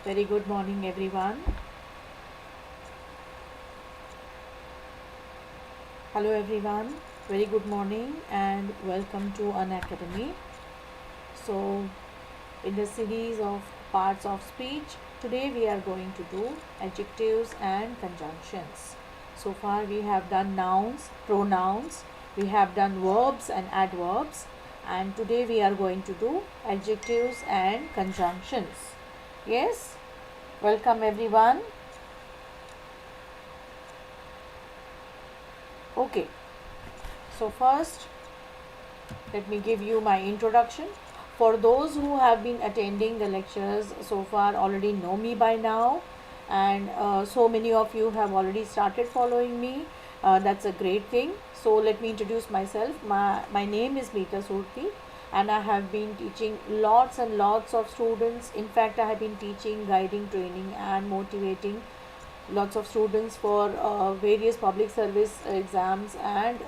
Very good morning, everyone. Hello, everyone. Very good morning and welcome to Unacademy. So, in the series of parts of speech, today we are going to do adjectives and conjunctions. So far, we have done nouns, pronouns, we have done verbs and adverbs, and today we are going to do adjectives and conjunctions. Yes, welcome, everyone. Okay, so first let me give you my introduction. For those who have been attending the lectures so far already know me by now, and so many of you have already started following me. That's a great thing. So let me introduce myself. My name is Meeta Surti, and I have been teaching lots and lots of students. In fact, I have been teaching, guiding, training and motivating lots of students for various public service exams, and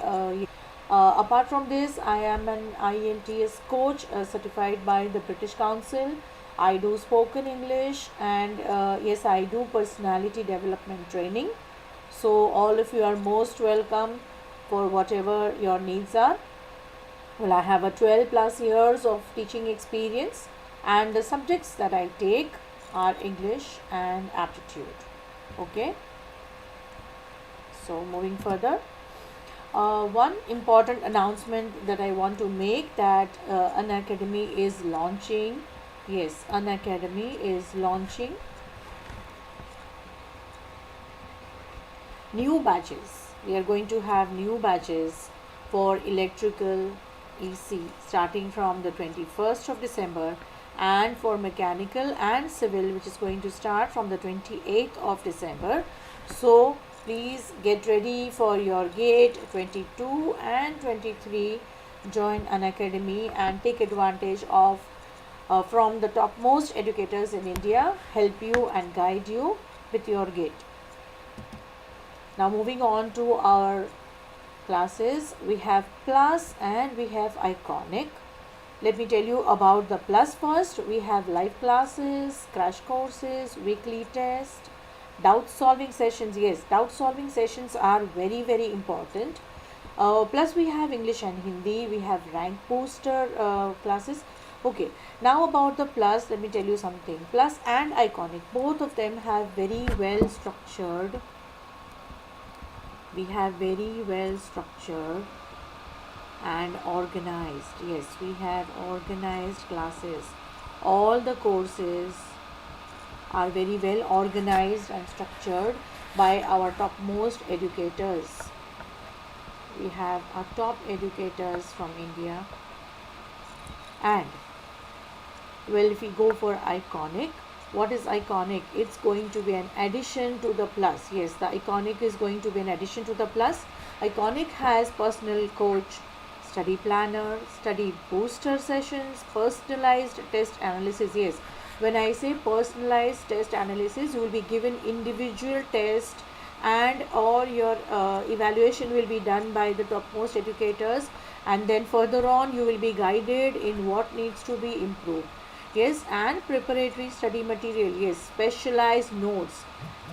apart from this, I am an IELTS coach certified by the British Council. I do spoken English, and yes, I do personality development training. So all of you are most welcome for whatever your needs are. Well, I have a 12 plus years of teaching experience, and the subjects that I take are English and aptitude. Okay, so moving further, one important announcement that I want to make, that Unacademy is launching. Yes, Unacademy is launching new batches. We are going to have new batches for electrical EC starting from the 21st of December, and for mechanical and civil, which is going to start from the 28th of December. So please get ready for your gate 22 and 23. Join Unacademy and take advantage of from the topmost educators in India, help you and guide you with your gate. Now moving on to our classes, we have plus and we have iconic. Let me tell you about the plus first. We have live classes, crash courses, weekly test, doubt solving sessions. Yes, doubt solving sessions are very, very important. Plus we have English and Hindi. We have rank booster classes. Okay, now about the plus, let me tell you something. Plus and iconic, both of them have very well structured. We have very well structured and organized. Yes, we have organized classes. All the courses are very well organized and structured by our topmost educators. We have our top educators from India. And well, if we go for iconic, what is iconic? It's going to be an addition to the plus. Yes, the iconic is going to be an addition to the plus. Iconic has personal coach, study planner, study booster sessions, personalized test analysis. Yes, when I say personalized test analysis, you will be given individual test, and all your evaluation will be done by the topmost educators, and then further on you will be guided in what needs to be improved. Yes, and preparatory study material. Yes, specialized notes.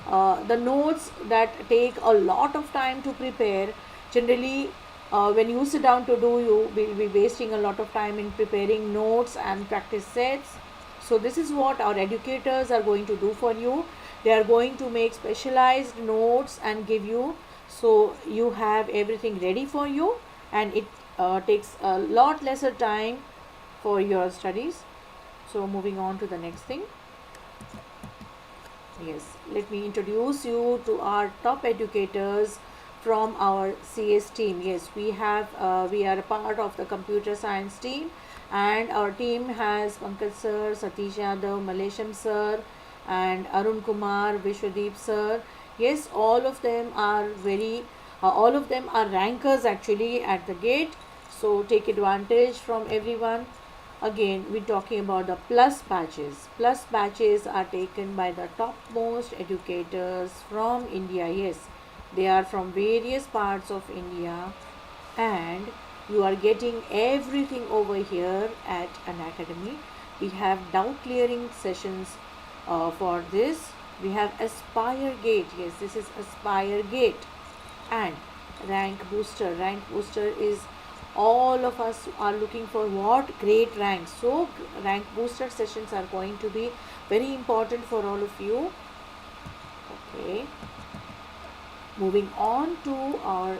The notes that take a lot of time to prepare, generally when you sit down to do, you will be wasting a lot of time in preparing notes and practice sets. So this is what our educators are going to do for you. They are going to make specialized notes and give you, so you have everything ready for you, and it takes a lot lesser time for your studies. So moving on to the next thing. Yes, let me introduce you to our top educators from our CS team. Yes, we are a part of the computer science team, and our team has Pankaj sir, Satish Yadav, Malesham sir, and Arun Kumar, Vishwadeep sir. Yes, all of them are very All of them are rankers actually at the gate, so take advantage from everyone. Again, we're talking about the plus batches. Plus batches are taken by the topmost educators from India. Yes, they are from various parts of India, and you are getting everything over here at Unacademy. We have doubt clearing sessions for this. We have Aspire Gate. Yes, this is Aspire Gate. And rank booster. Rank booster is, all of us are looking for what? Great ranks. So rank booster sessions are going to be very important for all of you. Okay, moving on to our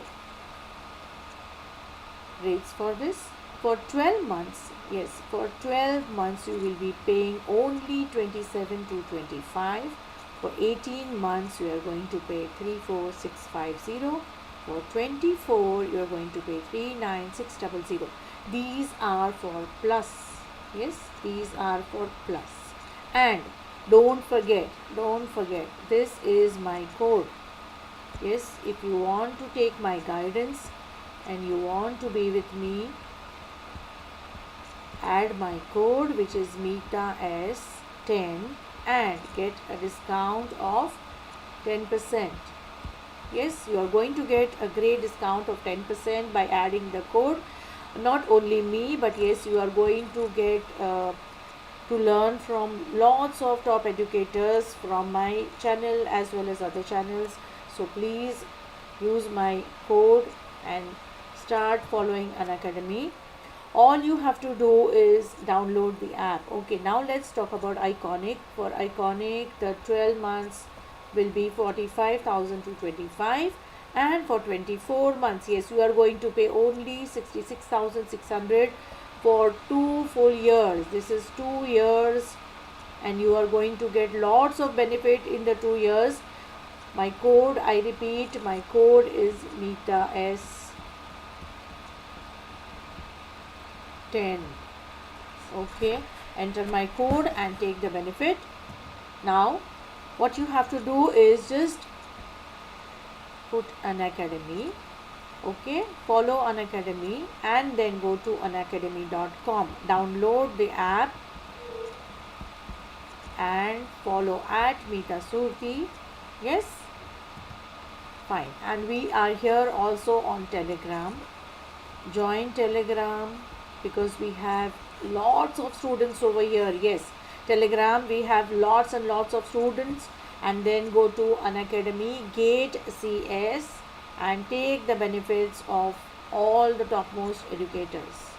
rates for this. For 12 months, yes, for 12 months you will be paying only 27 to 25. For 18 months you are going to pay 34650. For 24 you are going to pay 39600. These are for plus. Yes, these are for plus. And don't forget, this is my code. Yes, if you want to take my guidance and you want to be with me, add my code, which is Meeta S10, and get a discount of 10%. Yes, you are going to get a great discount of 10% by adding the code. Not only me, but yes, you are going to get to learn from lots of top educators from my channel as well as other channels. So please use my code and start following Unacademy. All you have to do is download the app. Okay, now let's talk about Iconic. For Iconic, the 12 months will be 45,000 to 25, and for 24 months, yes, you are going to pay only 66,600 for 2 full years. This is 2 years, and you are going to get lots of benefit in the 2 years. My code, I repeat, my code is Meeta S10. Okay, enter my code and take the benefit. Now what you have to do is just put Unacademy. Okay, follow Unacademy and then go to unacademy.com. Download the app and follow at Meeta Surti. Yes, fine. And we are here also on Telegram. Join Telegram because we have lots of students over here. Yes, Telegram, we have lots and lots of students. And then go to Unacademy Gate CS and take the benefits of all the topmost educators.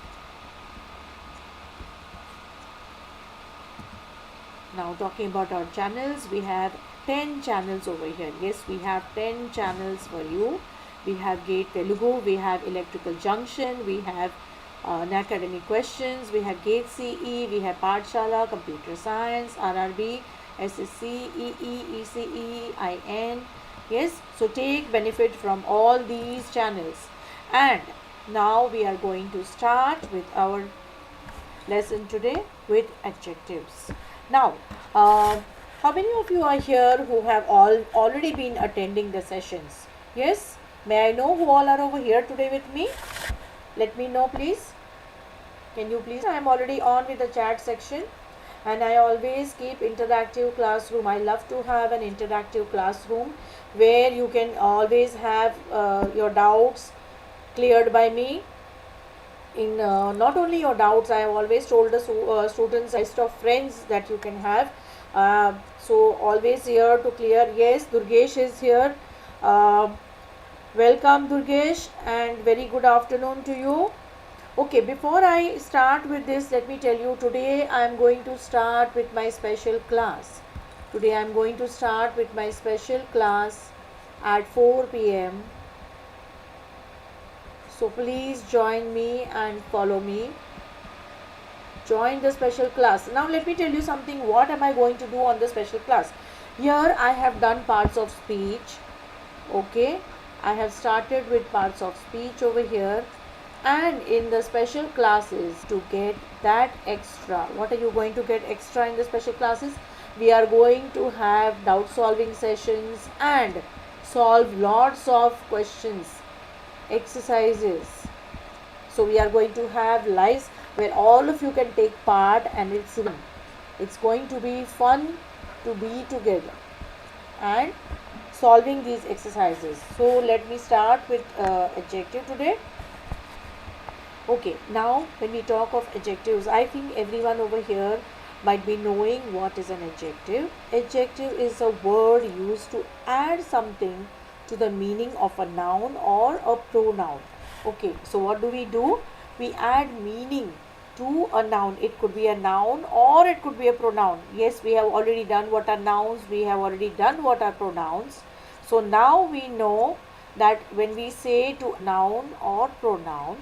Now talking about our channels, we have 10 channels over here. Yes, we have 10 channels for you. We have Gate Telugu, we have Electrical Junction, we have Unacademy Questions, we have Gate CE, we have Pathshala, Computer Science, RRB, SSC, EE, ECE, IN. Yes, so take benefit from all these channels. And now we are going to start with our lesson today with adjectives. Now, how many of you are here who have already been attending the sessions? Yes, may I know who all are over here today with me? Let me know, please. Can you please? I am already on with the chat section. And I always keep interactive classroom. I love to have an interactive classroom where you can always have your doubts cleared by me. In not only your doubts, I have always told the students list of friends that you can have. So always here to clear. Yes, Durgesh is here. Welcome, Durgesh, and very good afternoon to you. Okay, before I start with this, let me tell you, today I am going to start with my special class. Today I am going to start with my special class at 4 p.m. So please join me and follow me. Join the special class. Now let me tell you something. What am I going to do on the special class? Here I have done parts of speech. Okay, I have started with parts of speech over here. And in the special classes, to get that extra, what are you going to get extra in the special classes? We are going to have doubt solving sessions and solve lots of questions exercises. So we are going to have lives where all of you can take part, and it's going to be fun to be together and solving these exercises. So let me start with adjective today. Okay, now when we talk of adjectives, I think everyone over here might be knowing what is an adjective. Adjective is a word used to add something to the meaning of a noun or a pronoun. Okay, so what do? We add meaning to a noun. It could be a noun or it could be a pronoun. Yes, we have already done what are nouns, we have already done what are pronouns. So now we know that when we say to noun or pronoun,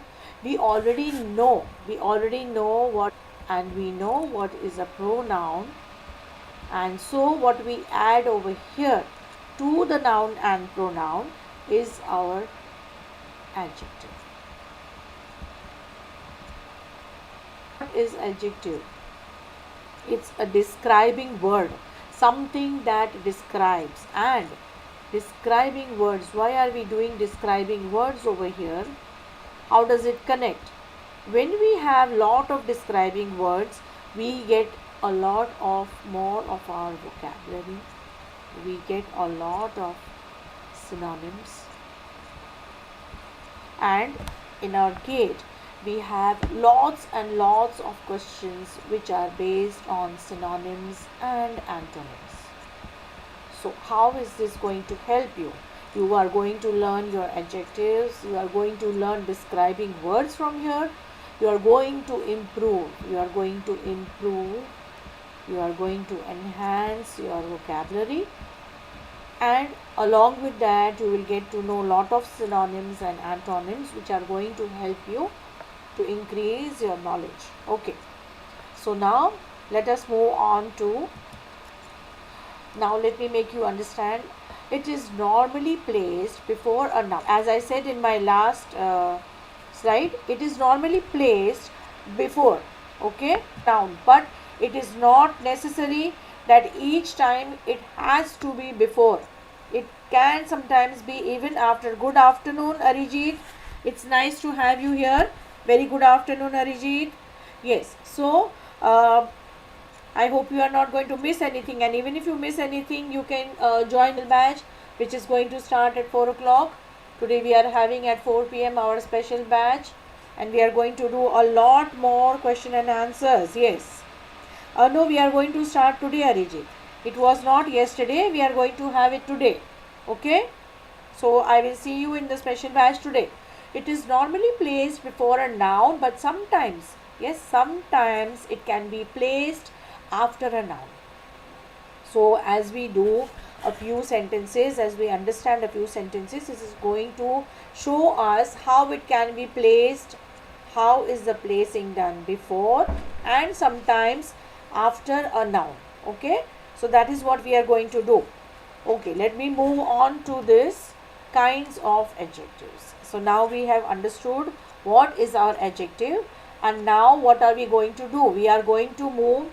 we already know what, and we know what is a pronoun, and so what we add over here to the noun and pronoun is our adjective. What is adjective? It's a describing word, something that describes. And describing words, why are we doing describing words over here? How does it connect? When we have lot of describing words, we get a lot of more of our vocabulary. We get a lot of synonyms. And in our gate, we have lots and lots of questions which are based on synonyms and antonyms. So how is this going to help you? You are going to learn your adjectives, you are going to learn describing words from here, you are going to improve, you are going to enhance your vocabulary, and along with that you will get to know a lot of synonyms and antonyms which are going to help you to increase your knowledge. Okay, so now let us move on to, now let me make you understand. It is normally placed before a noun. As I said in my last slide, it is normally placed before, okay, noun, but it is not necessary that each time it has to be before. It can sometimes be even after. Good afternoon, Arijit. It's nice to have you here. Very good afternoon, Arijit. Yes, so I hope you are not going to miss anything, and even if you miss anything, you can join the batch which is going to start at 4 o'clock. Today we are having at 4 p.m. our special batch, and we are going to do a lot more question and answers. Yes. No, we are going to start today, Arijit. It was not yesterday, we are going to have it today. Okay? So I will see you in the special batch today. It is normally placed before a noun, but sometimes, yes, sometimes it can be placed after a noun. So as we do a few sentences, as we understand a few sentences, this is going to show us how it can be placed, how is the placing done before and sometimes after a noun. Okay, so that is what we are going to do. Okay, let me move on to this kinds of adjectives. So now we have understood what is our adjective, and now what are we going to do? We are going to move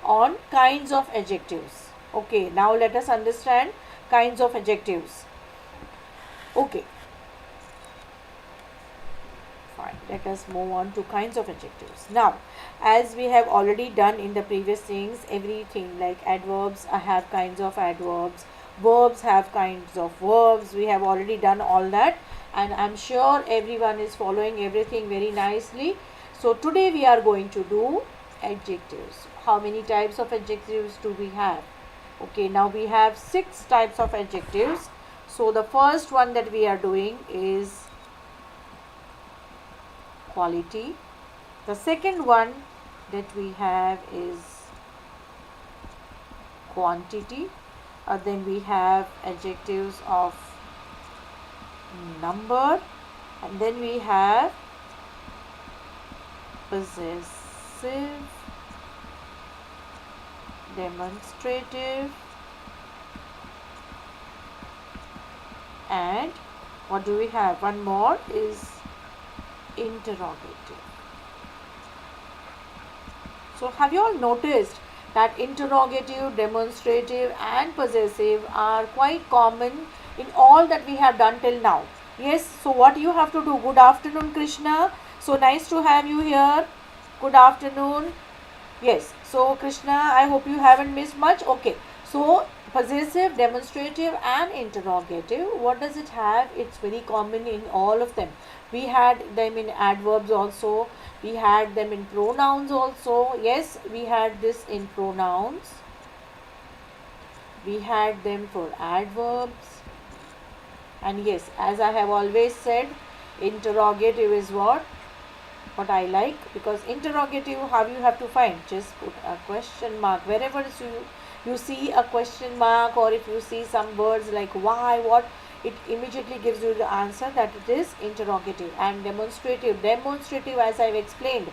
on kinds of adjectives. Okay, now let us understand kinds of adjectives. Okay, fine, let us move on to kinds of adjectives. Now, as we have already done in the previous things, everything like adverbs have kinds of adverbs, verbs have kinds of verbs, we have already done all that, and I'm sure everyone is following everything very nicely. So today we are going to do adjectives. How many types of adjectives do we have? Okay, now we have 6 types of adjectives. So the first one that we are doing is quality. The second one that we have is quantity. Then we have adjectives of number, and then we have possessive, demonstrative, and what do we have? One more is interrogative. So have you all noticed that interrogative, demonstrative and possessive are quite common in all that we have done till now? Yes, so what you have to do? Good afternoon, Krishna. So nice to have you here. Good afternoon. Yes, so Krishna, I hope you haven't missed much. Okay, so possessive, demonstrative, and interrogative. What does it have? It's very common in all of them. We had them in adverbs also, we had them in pronouns also. Yes, we had this in pronouns, we had them for adverbs, and yes, as I have always said, interrogative is what I like, because interrogative, how you have to find, just put a question mark wherever you see a question mark, or if you see some words like why, what, it immediately gives you the answer that it is interrogative. And demonstrative, as I've explained,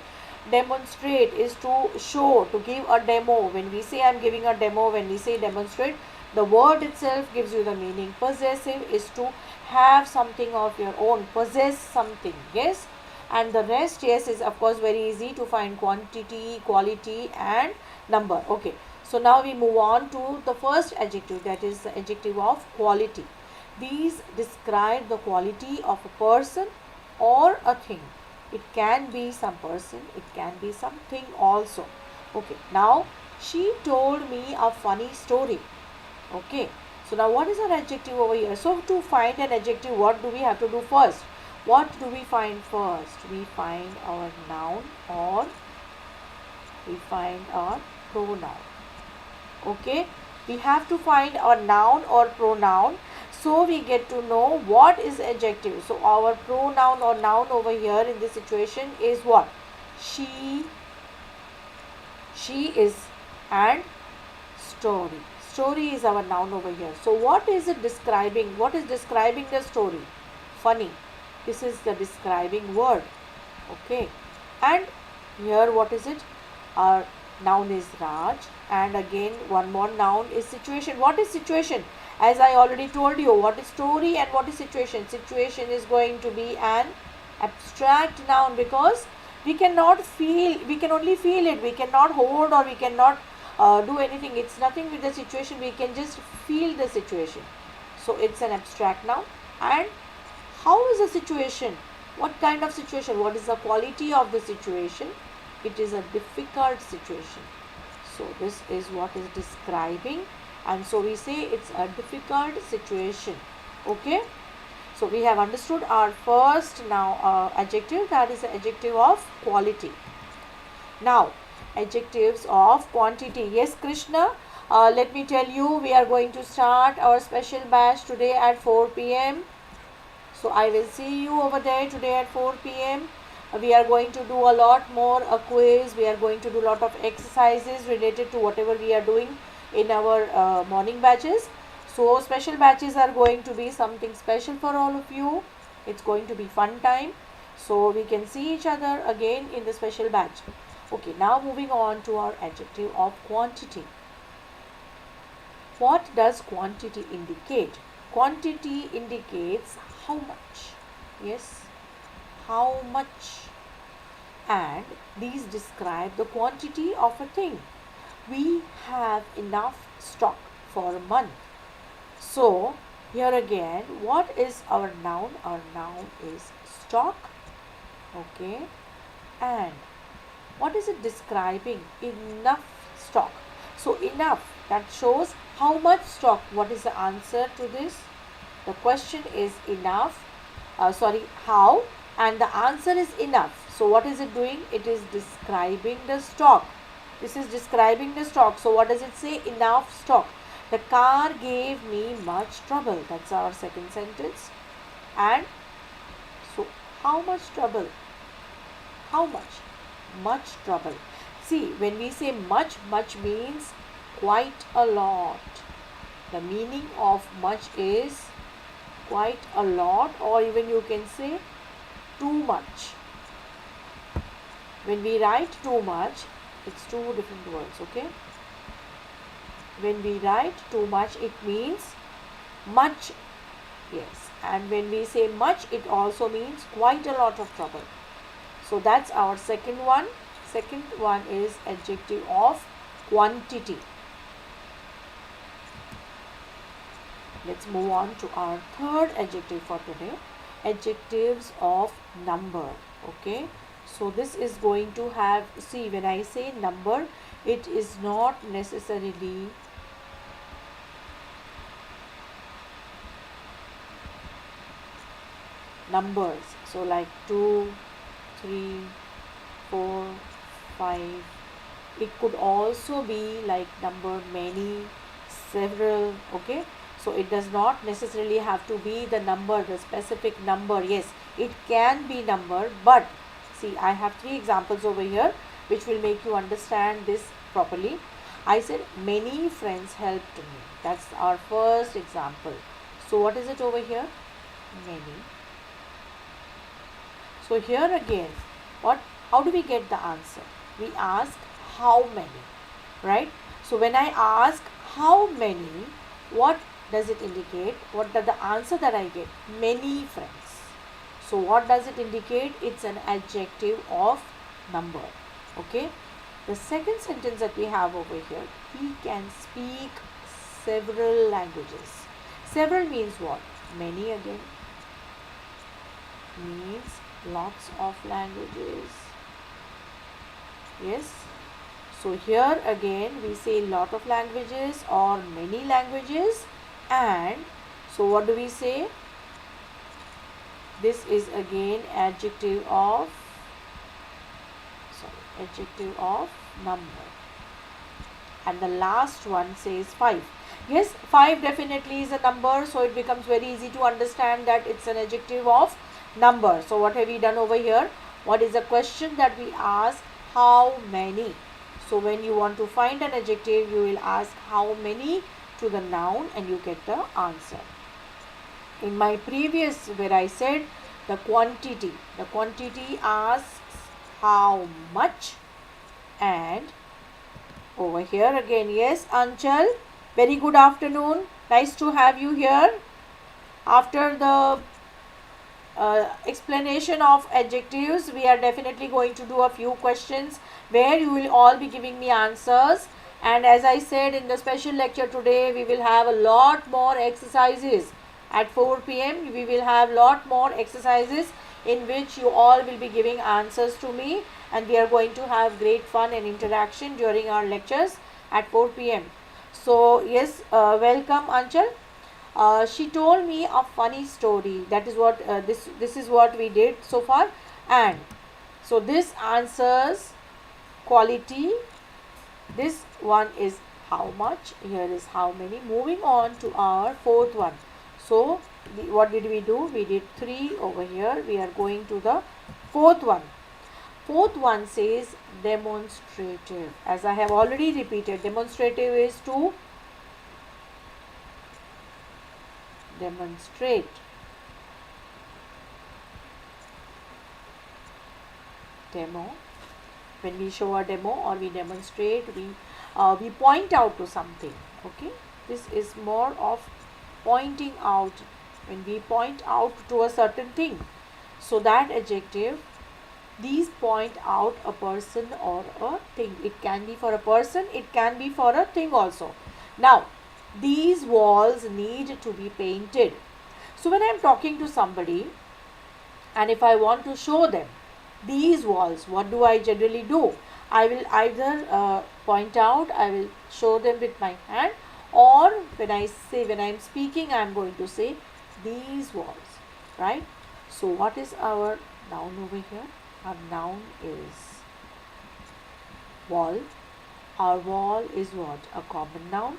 demonstrate is to show, to give a demo. When we say I'm giving a demo, when we say demonstrate, the word itself gives you the meaning. Possessive is to have something of your own, possess something. Yes, and the rest, yes, is of course very easy to find: quantity, quality, and number. Okay, so now we move on to the first adjective, that is the adjective of quality. These describe the quality of a person or a thing. It can be some person, it can be something also. Okay, now she told me a funny story. Okay, so now what is our adjective over here? So to find an adjective, what do we have to do first? What do we find first? We find our noun, or we find our pronoun. Okay, we have to find our noun or pronoun, so we get to know what is adjective. So our pronoun or noun over here in this situation is what? She is, and story. Story is our noun over here. So what is it describing? What is describing the story? Funny. This is the describing word. Okay, and here what is it? Our noun is Raj, and again one more noun is situation. What is situation? As I already told you, what is story and what is situation? Situation is going to be an abstract noun, because we cannot feel, we can only feel it, we cannot hold, or we cannot do anything. It's nothing with the situation, we can just feel the situation. So it's an abstract noun. And how is the situation? What kind of situation? What is the quality of the situation? It is a difficult situation. So this is what is describing, and so we say it's a difficult situation. Okay, so we have understood our first now adjective, that is the adjective of quality. Now adjectives of quantity. Yes, Krishna, let me tell you, we are going to start our special batch today at 4 p.m. So I will see you over there today at 4 p.m. We are going to do a lot more, a quiz. We are going to do a lot of exercises related to whatever we are doing in our morning batches. So special batches are going to be something special for all of you. It's going to be fun time. So we can see each other again in the special batch. Okay, now moving on to our adjective of quantity. What does quantity indicate? Quantity indicates how much. Yes, how much. And these describe the quantity of a thing. We have enough stock for a month. So here again, what is our noun? Our noun is stock. Okay, and what is it describing? Enough stock. So enough, that shows how much stock. What is the answer to this? The question is enough, how, and the answer is enough. So what is it doing? It is describing the stock. This is describing the stock. So what does it say? Enough stock. The car gave me much trouble. That's our second sentence. And so how much trouble? How much? Much trouble. See, when we say much, much means quite a lot. The meaning of much is quite a lot, or even you can say too much. When we write too much, it's two different words. Okay, when we write too much, it means much. Yes, and when we say much, it also means quite a lot of trouble. So that's our second one. Second one is adjective of quantity. Let's move on to our third adjective for today. adjectives of number. Okay, so this is going to have, see, when I say number, it is not necessarily numbers. So like 2, 3, 4, 5. It could also be like number many, several. Okay, so it does not necessarily have to be the number, the specific number. Yes, it can be number, but see, I have 3 examples over here which will make you understand this properly. I said many friends helped me. That's our first example. So what is it over here? Many. So here again, how do we get the answer? We ask how many, right? So when I ask how many, what does it indicate? What does the answer that I get? Many friends. So what does it indicate? It's an adjective of number. Okay. The second sentence that we have over here, he can speak several languages. Several means what? Many again. Means lots of languages. Yes. So here again we say lot of languages or many languages, and so what do we say? This is again adjective of number. And the last one says 5. Yes, 5 definitely is a number, so it becomes very easy to understand that it's an adjective of number. So what have we done over here? What is the question that we ask? How many? So when you want to find an adjective, you will ask how many to the noun and you get the answer. In my previous, where I said the quantity asks how much, and over here again, yes, Anchal, very good afternoon. Nice to have you here. After the explanation of adjectives, we are definitely going to do a few questions where you will all be giving me answers. And as I said in the special lecture today, we will have a lot more exercises. At 4 p.m. we will have lot more exercises in which you all will be giving answers to me, and we are going to have great fun and interaction during our lectures at 4 p.m. So yes, welcome Anchal. She told me a funny story. That is what this is what we did so far. And so this answers quality. This one is how much. Here is how many. Moving on to our fourth one. So what did we do? We did 3 over here. We are going to the fourth one. Fourth one says demonstrative. As I have already repeated, demonstrative is to demonstrate. Demo. When we show a demo or we demonstrate, we point out to something. Okay, this is more of pointing out. When we point out to a certain thing, so that adjective, these point out a person or a thing. It can be for a person, it can be for a thing also. Now these walls need to be painted. So when I am talking to somebody and if I want to show them these walls, what do I generally do? I will either point out, I will show them with my hand, or when I am speaking, I am going to say these walls, right? So what is our noun over here? Our noun is wall. Our wall is what? A common noun.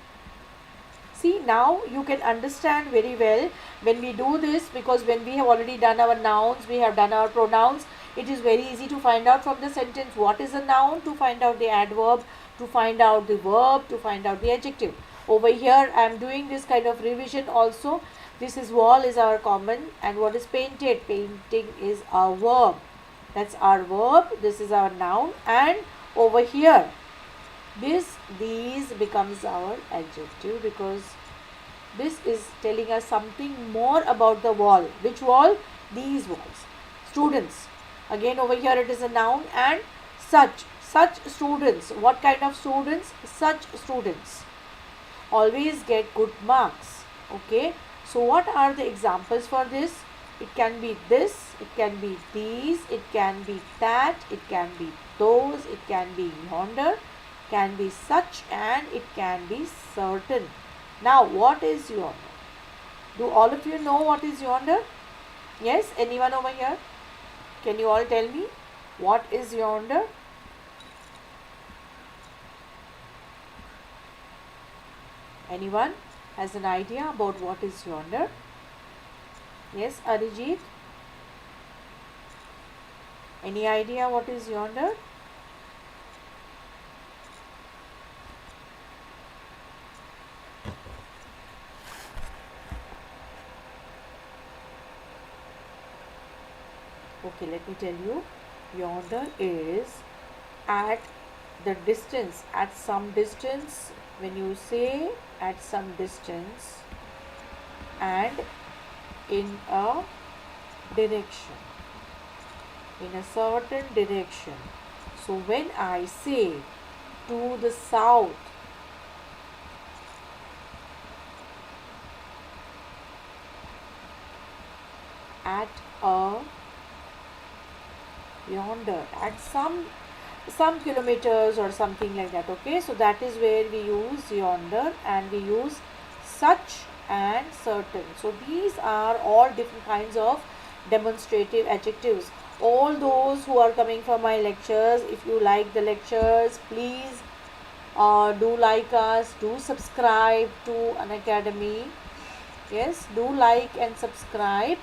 See, now you can understand very well when we do this, because when we have already done our nouns, we have done our pronouns, it is very easy to find out from the sentence what is a noun, to find out the adverb, to find out the verb, to find out the adjective. Over here I am doing this kind of revision also. This is wall is our common, and what is painted? Painting is our verb. That's our verb. This is our noun, and over here these becomes our adjective, because this is telling us something more about the wall. Which wall? These walls. Students. Again over here it is a noun, and such students. What kind of students? Such students always get good marks. Okay, so what are the examples for this? It can be this, it can be these, it can be that, it can be those, it can be yonder, can be such, and it can be certain. Now, what is yonder? Do all of you know what is yonder? Yes, anyone over here? Can you all tell me what is yonder? Anyone has an idea about what is yonder? Yes, Arijit? Any idea what is yonder? Okay, let me tell you. Yonder is at the distance, at some distance. When you say at some distance and in a direction, in a certain direction. So when I say to the south, at a yonder, at some kilometers or something like that. Okay, so that is where we use yonder, and we use such and certain. So these are all different kinds of demonstrative adjectives. All those who are coming for my lectures, if you like the lectures, please do like us, do subscribe to Unacademy. Yes, do like and subscribe.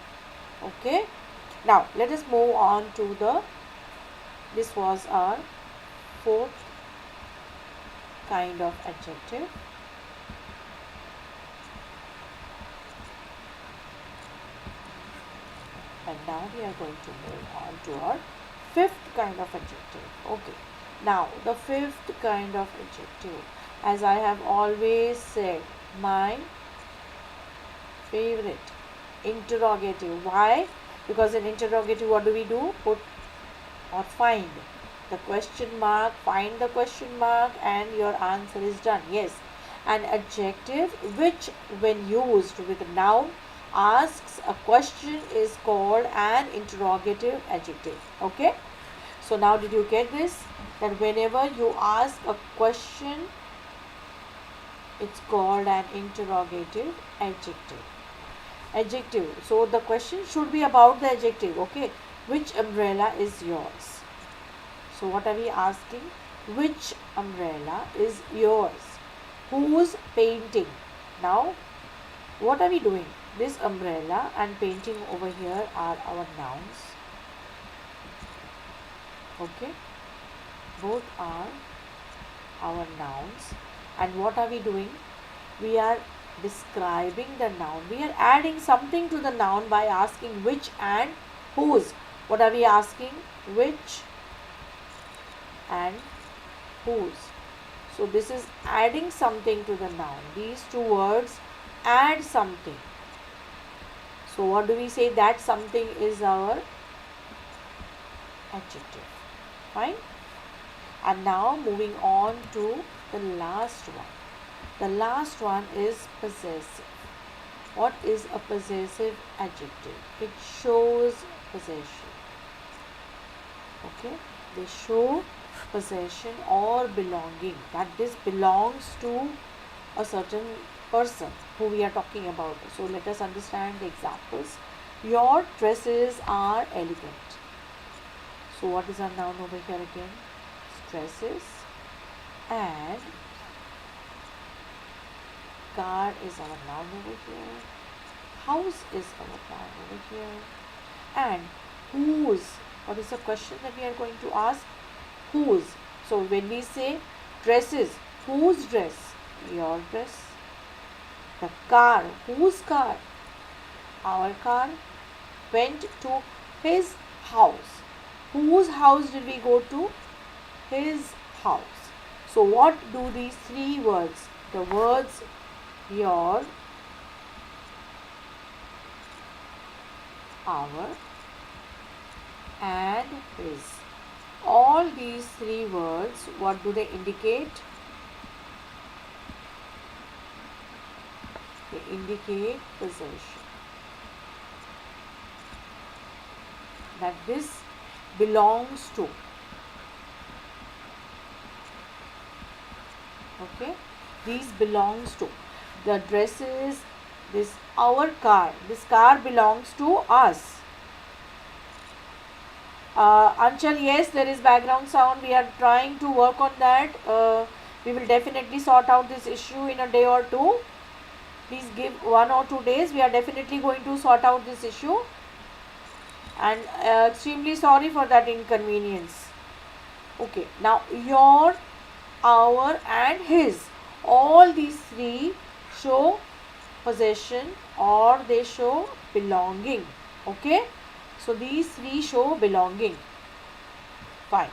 Okay, now let us move on to this was our fourth kind of adjective. And now we are going to move on to our fifth kind of adjective. Okay, now the fifth kind of adjective, as I have always said, my favorite, interrogative. Why? Because in interrogative, what do we do? Put or find the question mark, find the question mark, and your answer is done. Yes, an adjective which, when used with a noun, asks a question is called an interrogative adjective. Okay, so now did you get this? That whenever you ask a question, it's called an interrogative adjective. Adjective. So the question should be about the adjective. Okay, which umbrella is yours? So what are we asking? Which umbrella is yours? Whose painting? Now, what are we doing? This umbrella and painting over here are our nouns. Okay, both are our nouns. And what are we doing? We are describing the noun. We are adding something to the noun by asking which and whose. What are we asking? Which and whose. So this is adding something to the noun. These two words add something. So what do we say? That something is our adjective. Fine. And now moving on to the last one. The last one is possessive. What is a possessive adjective? It shows possession. Okay, they show possession or belonging, that this belongs to a certain person who we are talking about. So let us understand the examples. Your dresses are elegant. So what is our noun over here again? Dresses. And car is our noun over here. House is our noun over here. And whose? What is the question that we are going to ask? Whose? So when we say dresses, whose dress? Your dress. The car, whose car? Our car. Went to his house. Whose house did we go to? His house. So what do these three words, the words your, our, and his, all these three words, what do they indicate? They indicate possession. that this belongs to. Okay, these belongs to. The dress is this our car. This car belongs to us. Anchal, yes, there is background sound. We are trying to work on that. We will definitely sort out this issue in a day or two. Please give 1 or 2 days. We are definitely going to sort out this issue. And extremely sorry for that inconvenience. Okay, now your, our and his. All these three show possession or they show belonging. Okay, so these three show belonging. Fine.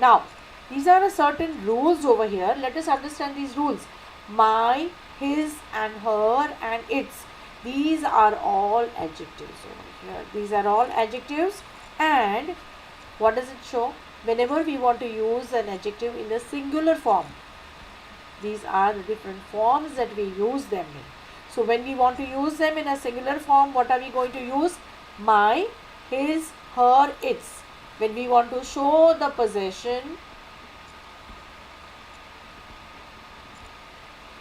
Now, these are a certain rules over here. Let us understand these rules. My, his and her and its. These are all adjectives over here. These are all adjectives. And what does it show? Whenever we want to use an adjective in the singular form, these are the different forms that we use them in. So when we want to use them in a singular form, what are we going to use? My, his, her, its. When we want to show the possession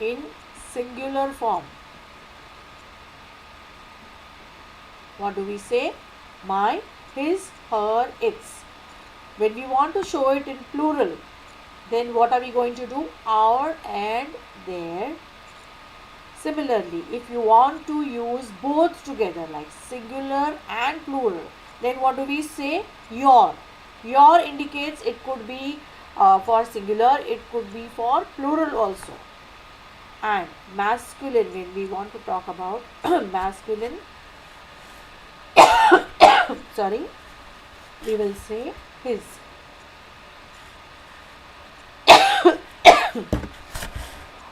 in singular form, what do we say? My, his, her, its. When we want to show it in plural, then what are we going to do? Our and their. Similarly, if you want to use both together like singular and plural, then what do we say? Your. Your indicates it could be for singular, it could be for plural also. And masculine, when we want to talk about masculine, sorry, we will say his.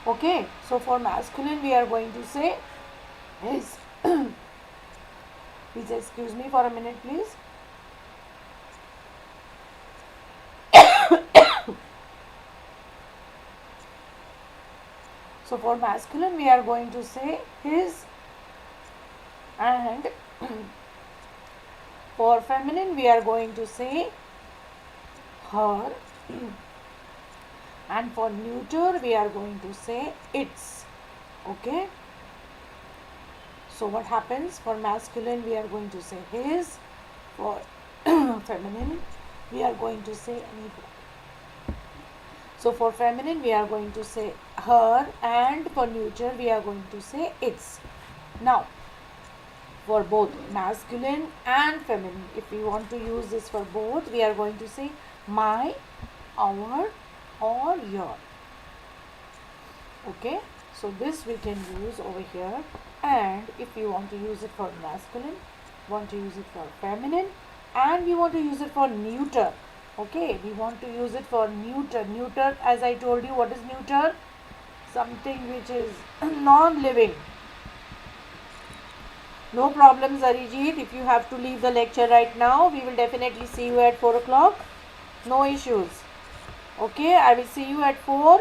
Okay, so for masculine we are going to say his. Please excuse me for a minute, please. So for masculine we are going to say his, and for feminine we are going to say her, and for neuter we are going to say its. Okay, so what happens? For masculine we are going to say his, for feminine we are going to say so for feminine we are going to say her, and for neuter we are going to say its. Now for both masculine and feminine, if we want to use this for both, we are going to say my, our or your. Okay, so this we can use over here. And if we want to use it for masculine, want to use it for feminine, and we want to use it for neuter. Okay, we want to use it for neuter. Neuter, as I told you, what is neuter? Something which is non-living. No problems, Arijit. If you have to leave the lecture right now, we will definitely see you at 4 o'clock. No issues. Okay, I will see you at 4.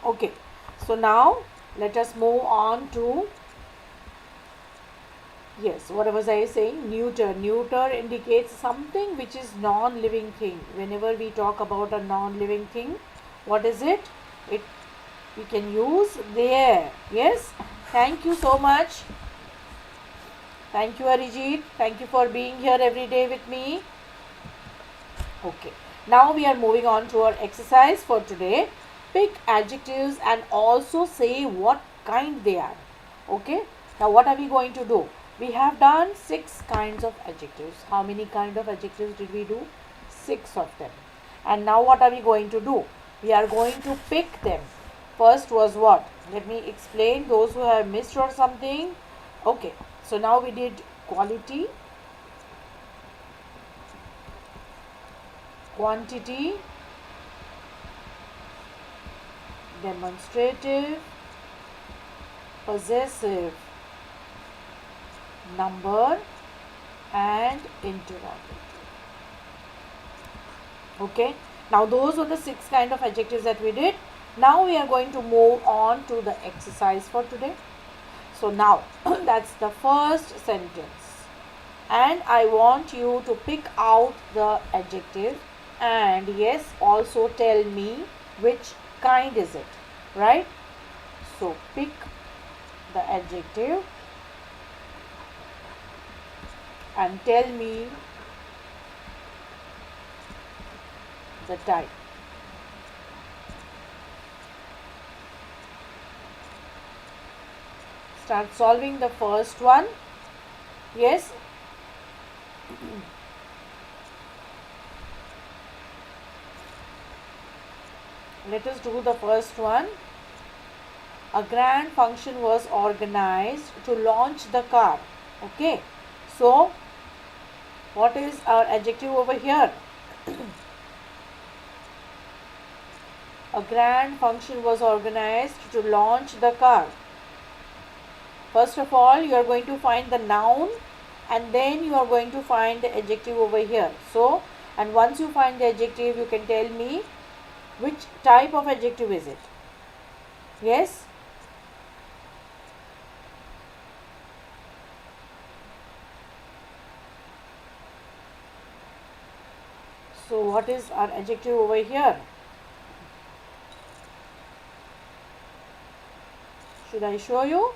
Okay, so now let us move on to, yes, what was I saying? Neuter. Neuter indicates something which is non-living thing. Whenever we talk about a non-living thing, what is it? We can use there. Yes, thank you so much. Thank you, Arijit. Thank you for being here every day with me. Okay, now we are moving on to our exercise for today. Pick adjectives and also say what kind they are. Okay, now what are we going to do? We have done 6 kinds of adjectives. How many kind of adjectives did we do? 6 of them. And now what are we going to do? We are going to pick them. First was what? Let me explain those who have missed or something. Okay, so now we did quality, quantity, demonstrative, possessive, number and interrogative. Okay, Now those were the 6 kind of adjectives that we did. Now we are going to move on to the exercise for today. So now that's the first sentence, and I want you to pick out the adjective, and yes, also tell me which kind is it, right? So pick the adjective and tell me the type. Start solving the first one. Yes. Let us do the first one. A grand function was organized to launch the car. Okay. So, what is our adjective over here? A grand function was organized to launch the car. First of all, you are going to find the noun, and then you are going to find the adjective over here. So, and once you find the adjective, you can tell me which type of adjective is it. Yes? So, what is our adjective over here? Should I show you?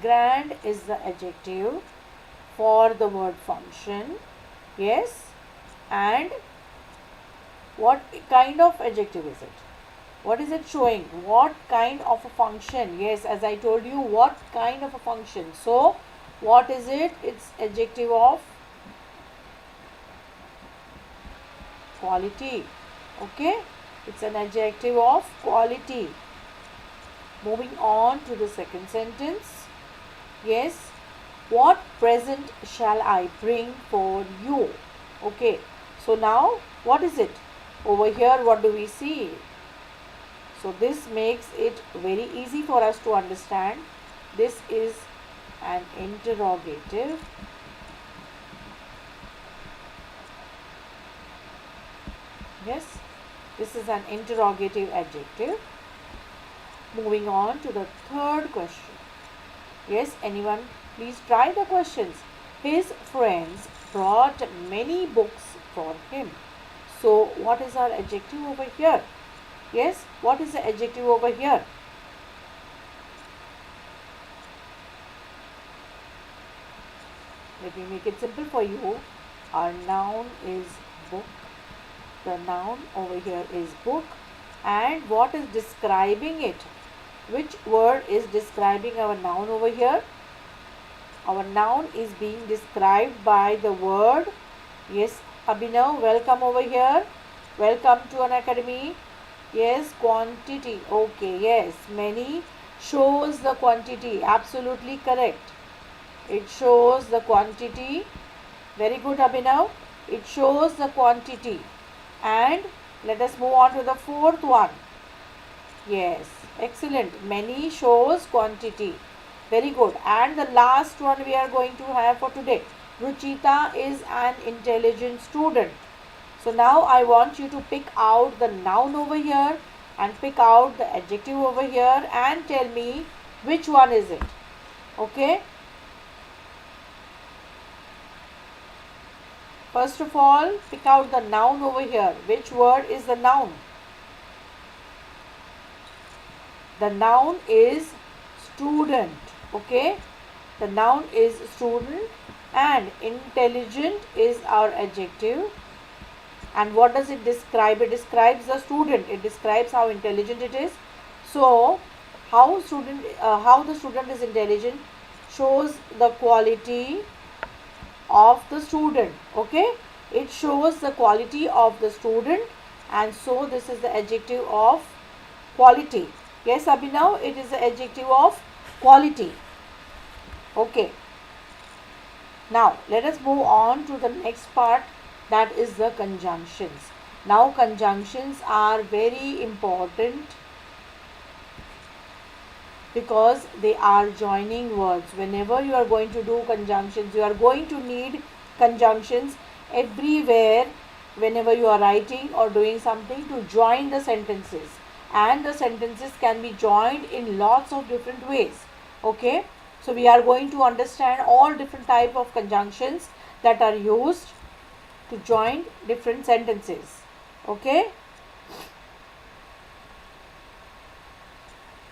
Grand is the adjective for the word function. Yes. And what kind of adjective is it? What is it showing? What kind of a function? Yes, as I told you, what kind of a function. So, what is it? It's adjective of quality. Okay. It's an adjective of quality. Moving on to the second sentence. Yes, what present shall I bring for you? Okay, so now what is it? Over here, what do we see? So this makes it very easy for us to understand. This is an interrogative. Yes, this is an interrogative adjective. Moving on to the third question. Yes, anyone, please try the questions. His friends brought many books for him. So, what is our adjective over here? Yes, what is the adjective over here? Let me make it simple for you. Our noun is book. The noun over here is book. And what is describing it? Which word is describing our noun over here? Our noun is being described by the word. Yes, Abhinav, welcome over here. Welcome to Unacademy. Yes, quantity. Okay, yes, many shows the quantity. Absolutely correct. It shows the quantity. Very good, Abhinav. It shows the quantity. And let us move on to the fourth one. Yes, excellent. Many shows quantity. Very good. And the last one we are going to have for today. Ruchita is an intelligent student. So now I want you to pick out the noun over here and pick out the adjective over here and tell me which one is it. Okay. First of all, pick out the noun over here. Which word is the noun? The noun is student. Okay. The noun is student and intelligent is our adjective. And what does it describe? It describes the student. It describes how intelligent it is. So, how the student is intelligent shows the quality of the student. Okay, it shows the quality of the student, and so this is the adjective of quality. Yes, Abhinav, it is the adjective of quality. Okay. Now, let us move on to the next part, that is the conjunctions. Now, conjunctions are very important because they are joining words. Whenever you are going to do conjunctions, you are going to need conjunctions everywhere whenever you are writing or doing something, to join the sentences, and the sentences can be joined in lots of different ways. Okay, so we are going to understand all different type of conjunctions that are used to join different sentences. Okay,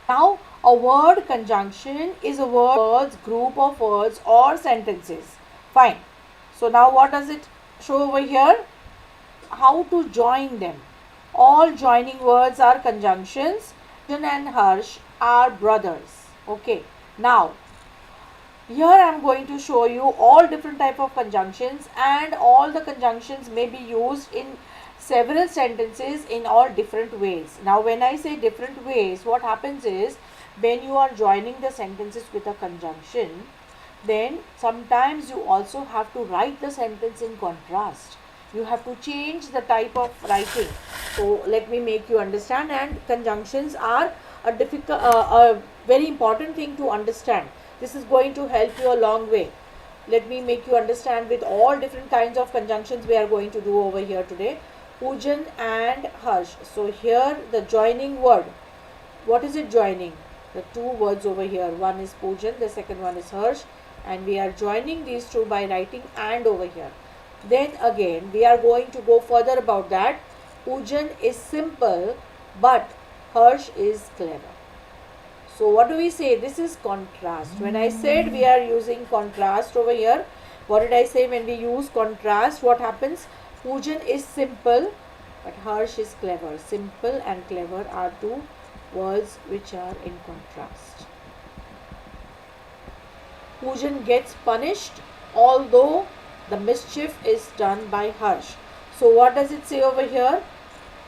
now a word conjunction is a words, group of words or sentences. Fine. So now what does it show over here? How to join them. All joining words are conjunctions. Arjun and Harsh are brothers. Okay. Now here I am going to show you all different type of conjunctions, and all the conjunctions may be used in several sentences in all different ways. Now when I say different ways, what happens is, when you are joining the sentences with a conjunction, then sometimes you also have to write the sentence in contrast. You have to change the type of writing. So let me make you understand. And conjunctions are a very important thing to understand. This is going to help you a long way. Let me make you understand with all different kinds of conjunctions we are going to do over here today. Pujan and Harsh. So here the joining word. What is it joining? The two words over here. One is Pujan, the second one is Harsh. And we are joining these two by writing and over here. Then again we are going to go further about that. Pujan is simple, but Harsh is clever. So what do we say? This is contrast. When I said we are using contrast over here, what did I say? When we use contrast, what happens? Pujan is simple, but Harsh is clever. Simple and clever are two words which are in contrast. Pujan gets punished, although the mischief is done by Harsh. So what does it say over here?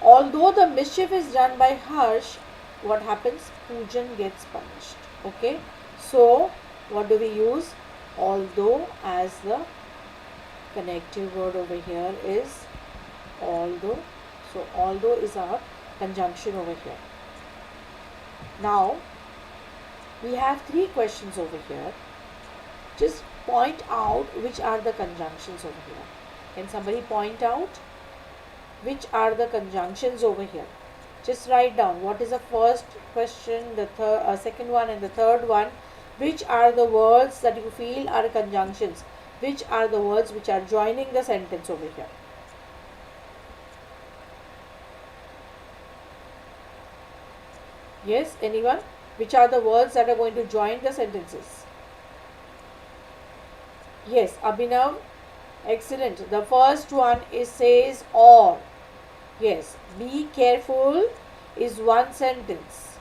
Although the mischief is done by Harsh, what happens? Pujan gets punished. Okay. So what do we use? Although as the connective word over here is although. So although is our conjunction over here. Now we have three questions over here. Just point out which are the conjunctions over here. Can somebody point out which are the conjunctions over here? Just write down what is the first question, the second one and the third one. Which are the words that you feel are conjunctions? Which are the words which are joining the sentence over here? Yes, anyone? Which are the words that are going to join the sentences? Yes, Abhinav, excellent. The first one is says or. Yes, be careful is one sentence.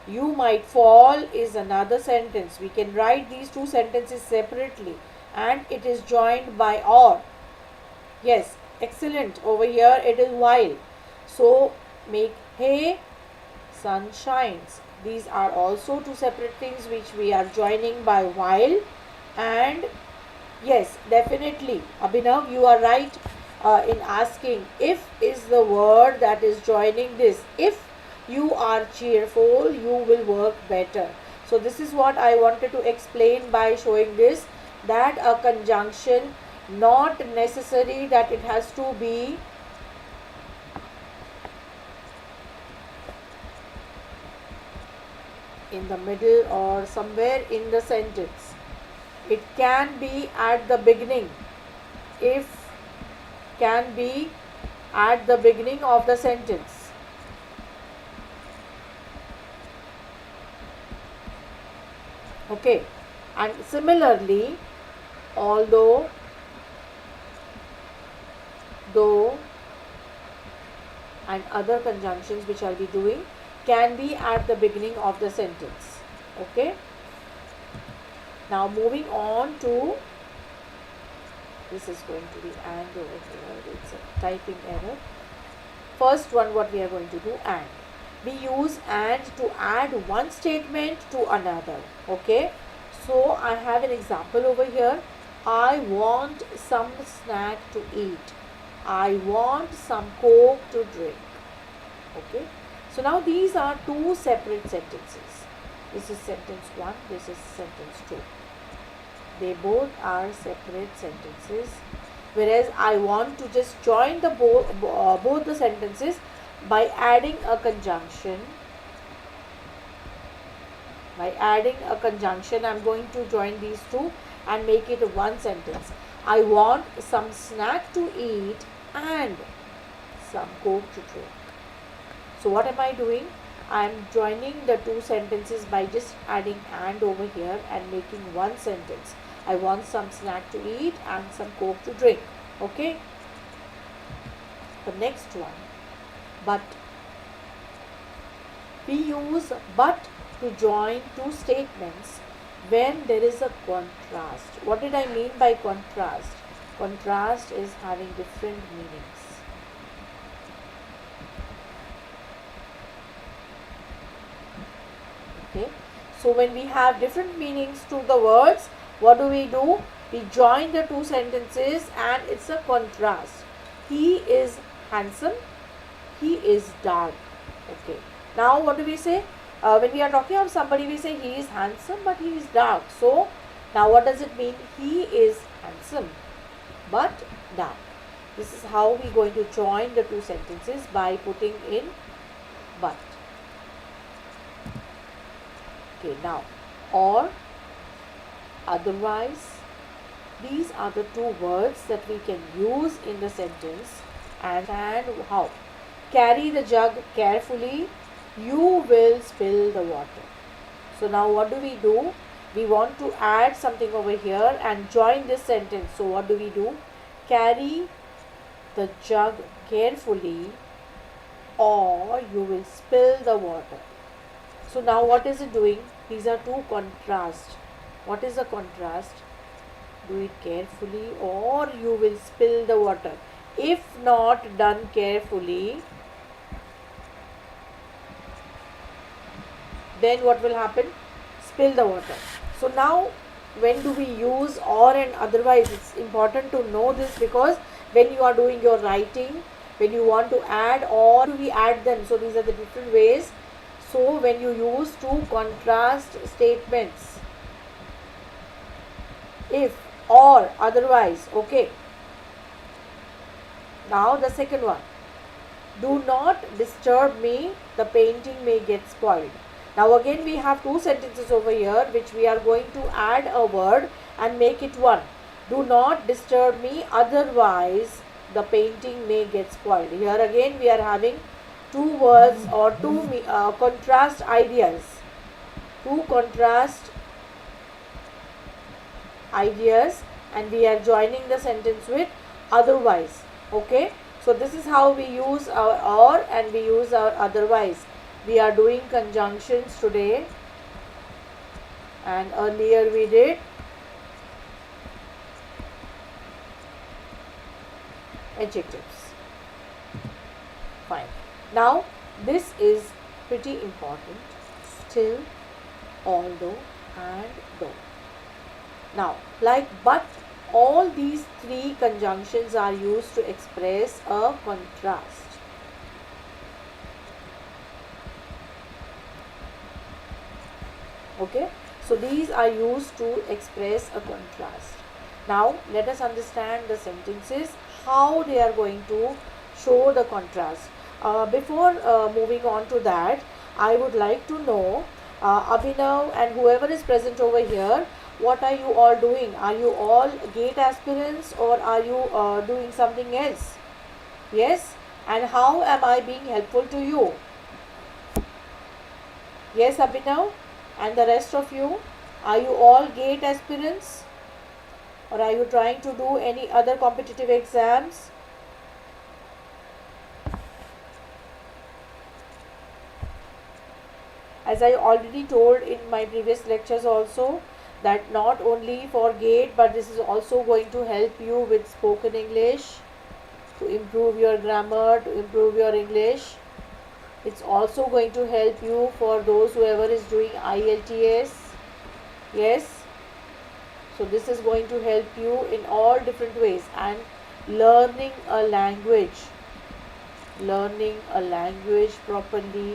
You might fall is another sentence. We can write these two sentences separately, and it is joined by or. Yes, excellent. Over here it is while. So make hay, sun shines. These are also two separate things which we are joining by while. And yes, definitely, Abhinav, you are right in asking if is the word that is joining this. If you are cheerful, you will work better. So this is what I wanted to explain by showing this, that a conjunction, not necessary that it has to be in the middle or somewhere in the sentence. It can be at the beginning. If can be at the beginning of the sentence. Okay. And similarly, although, though, and other conjunctions which I'll be doing can be at the beginning of the sentence. Okay. Now moving on to, this is going to be and over here, it's a typing error. First one, what we are going to do, and. We use and to add one statement to another. Okay. So I have an example over here. I want some snack to eat. I want some Coke to drink. Okay. So now these are two separate sentences. This is sentence 1, this is sentence 2. They both are separate sentences. whereas I want to just join the both the sentences by adding a conjunction. By adding a conjunction, I'm going to join these two and make it one sentence. I want some snack to eat and some coke to drink. So what am I doing? I'm joining the two sentences by just adding and over here and making one sentence. I want some snack to eat and some coke to drink. Okay? The next one, but. We use but to join two statements when there is a contrast. What did I mean by contrast? Contrast is having different meanings. Okay, so when we have different meanings to the words, what do? We join the two sentences and it's a contrast. He is handsome, he is dark. Okay, now what do we say? When we are talking of somebody, we say he is handsome but he is dark. So now what does it mean? He is handsome but dark. This is how we are going to join the two sentences, by putting in but. Okay, now or, otherwise, these are the two words that we can use in the sentence. And how? Carry the jug carefully, you will spill the water. So now what do? We want to add something over here and join this sentence. So what do? Carry the jug carefully or you will spill the water. So now what is it doing? These are two contrasts. What is the contrast? Do it carefully or you will spill the water. If not done carefully, then what will happen? Spill the water. So now when do we use or and otherwise? It's important to know this, because when you are doing your writing, when you want to add or, we add them. So these are the different ways. So when you use two contrast statements, if, or, otherwise. Okay. Now the second one. Do not disturb me, the painting may get spoiled. Now again we have two sentences over here which we are going to add a word and make it one. Do not disturb me, otherwise the painting may get spoiled. Here again we are having two words or two contrast ideas. Two contrast ideas, and we are joining the sentence with otherwise. Okay, so this is how we use our or and we use our otherwise. We are doing conjunctions today, and earlier we did adjectives. Fine. Now this is pretty important. Still, although, and though. Now, like but, all these three conjunctions are used to express a contrast. Okay, so these are used to express a contrast. Now let us understand the sentences, how they are going to show the contrast. Before moving on to that, I would like to know, Abhinav and whoever is present over here, what are you all doing? Are you all GATE aspirants or are you doing something else? Yes? And how am I being helpful to you? Yes, Abhinav? And the rest of you, are you all GATE aspirants? Or are you trying to do any other competitive exams? As I already told in my previous lectures also, that not only for GATE, but this is also going to help you with spoken English, to improve your grammar, to improve your English. It's also going to help you for those whoever is doing IELTS. Yes. So this is going to help you in all different ways. And learning a language properly,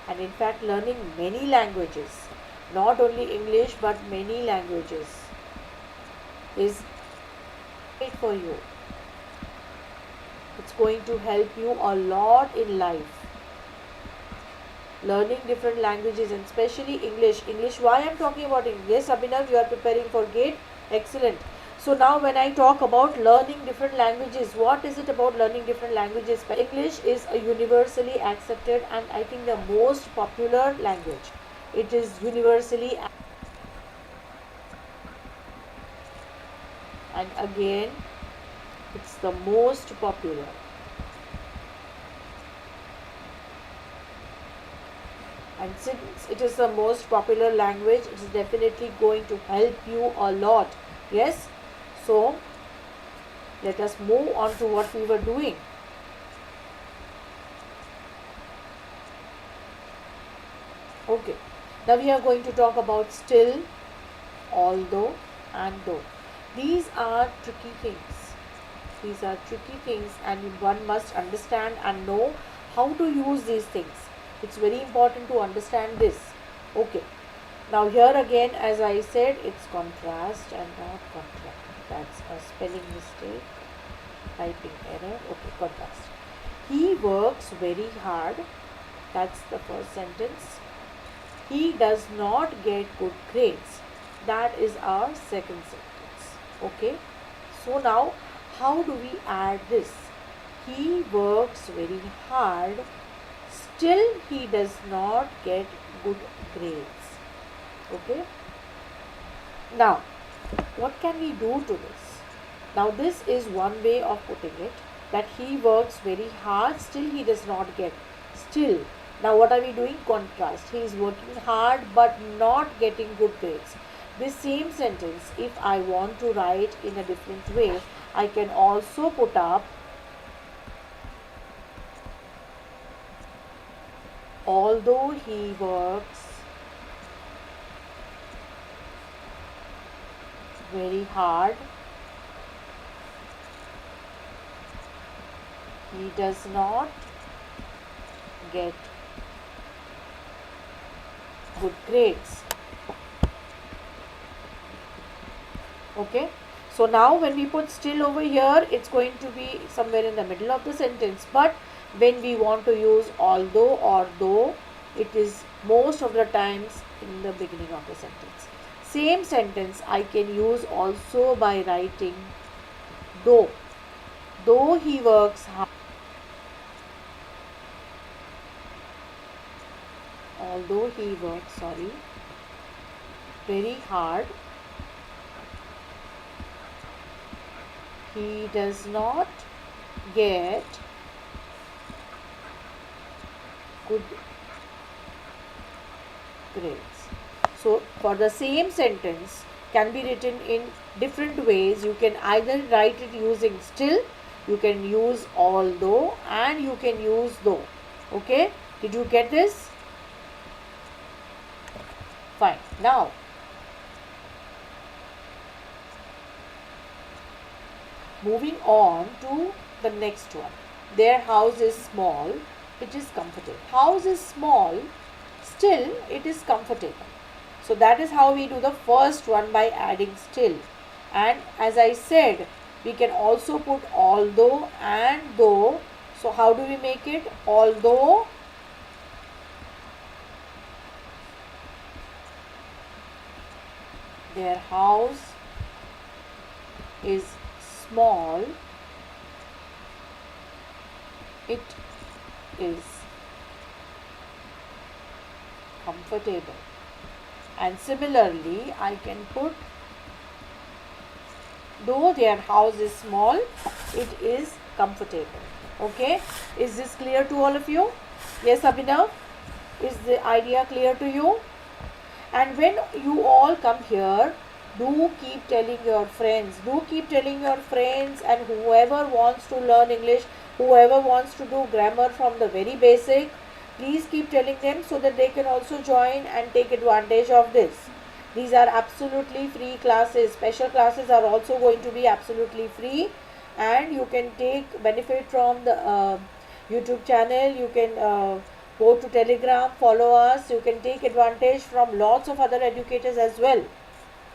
and in fact learning many languages, not only English but many languages. is great for you. It's going to help you a lot in life. Learning different languages and especially English. Why I'm talking about English? Yes, Abhinav, you are preparing for GATE. Excellent. So now when I talk about learning different languages, what is it about learning different languages? English is a universally accepted and I think the most popular language. It is universally, and again, it's the most popular. And since it is the most popular language, it is definitely going to help you a lot. Yes, so let us move on to what we were doing. Okay, now we are going to talk about still, although and though. These are tricky things. These are tricky things and one must understand and know how to use these things. It's very important to understand this. Okay. Now here again, as I said, it's contrast and not contract. That's a spelling mistake. Typing error. Okay, contrast. He works very hard. That's the first sentence. He does not get good grades. That is our second sentence. Okay. So now, how do we add this? He works very hard. Still, he does not get good grades. Okay. Now, what can we do to this? Now, this is one way of putting it, that he works very hard, still he does not get. Still. Now, what are we doing? Contrast. He is working hard but not getting good grades. This same sentence, if I want to write in a different way, I can also put up although he works very hard, he does not get good grades. Okay. So now when we put still over here, it's going to be somewhere in the middle of the sentence. But when we want to use although or though, it is most of the times in the beginning of the sentence. Same sentence I can use also by writing though. Though he works hard. Although he works, very hard, he does not get good grades. So, for the same sentence can be written in different ways. You can either write it using still, you can use although, and you can use though. Okay, did you get this? Fine. Now, moving on to the next one. Their house is small, it is comfortable. House is small, still it is comfortable. So that is how we do the first one, by adding still. And as I said, we can also put although and though. So how do we make it? Although their house is small, it is comfortable. And similarly, I can put though their house is small, it is comfortable. Okay, is this clear to all of you? Yes, Abhinav, is the idea clear to you? And when you all come here, do keep telling your friends, and whoever wants to learn English, whoever wants to do grammar from the very basic, please keep telling them so that they can also join and take advantage of this. These are absolutely free classes. Special classes are also going to be absolutely free, and you can take benefit from the YouTube channel. You can go to Telegram, follow us. You can take advantage from lots of other educators as well.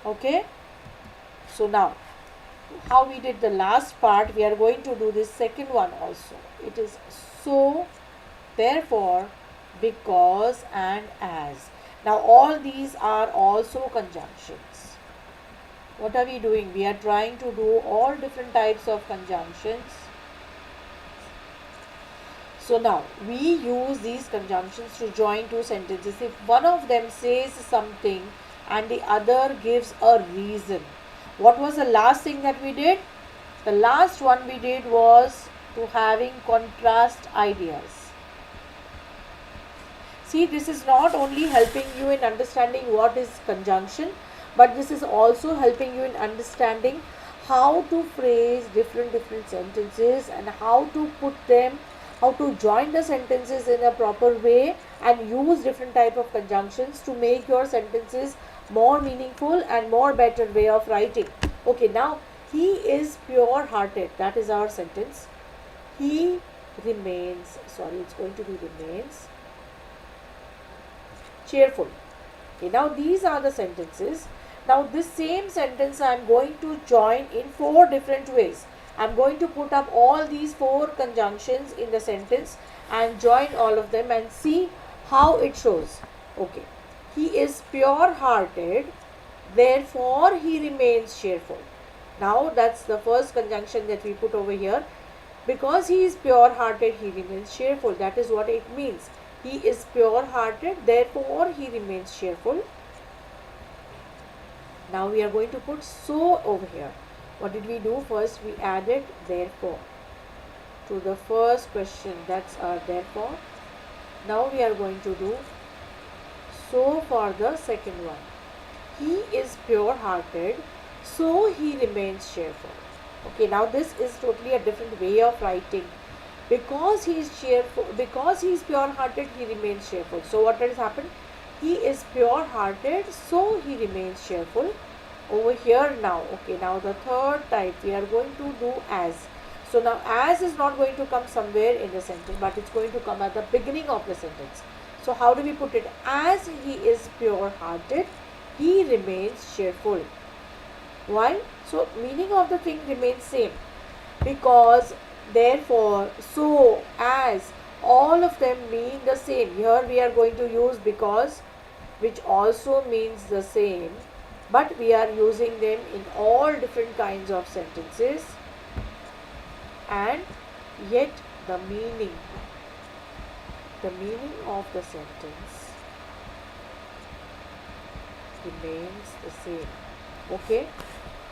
Okay. So now how we did the last part, we are going to do this second one also. It is so, therefore, because, and as. Now all these are also conjunctions. What are we doing? We are trying to do all different types of conjunctions. So now we use these conjunctions to join two sentences. If one of them says something and the other gives a reason. What was the last thing that we did? The last one we did was to having contrast ideas. See, this is not only helping you in understanding what is conjunction, but this is also helping you in understanding how to phrase different sentences and how to put them, how to join the sentences in a proper way and use different type of conjunctions to make your sentences more meaningful and more better way of writing. Okay, now he is pure hearted. That is our sentence. He remains, it's going to be remains cheerful. Okay, now these are the sentences. Now this same sentence I am going to join in 4 different ways. I am going to put up all these 4 conjunctions in the sentence and join all of them and see how it shows. Okay, he is pure hearted, therefore he remains cheerful. Now that's the first conjunction that we put over here. Because he is pure hearted, he remains cheerful. That is what it means. He is pure hearted, therefore he remains cheerful. Now we are going to put so over here. What did we do? First we added therefore to the first question. That's our therefore. Now we are going to do so for the second one. He is pure hearted, so he remains cheerful. Okay, now this is totally a different way of writing. Because he is cheerful, because he is pure hearted, he remains cheerful. So what has happened? He is pure hearted, so he remains cheerful. Over here now, okay, now the third type we are going to do as. So now as is not going to come somewhere in the sentence, but it's going to come at the beginning of the sentence. So how do we put it? As he is pure hearted, he remains cheerful. Why? So meaning of the thing remains same. Because, therefore, so, as, all of them mean the same. Here we are going to use because, which also means the same, but we are using them in all different kinds of sentences, and yet the meaning of the sentence remains the same. Okay,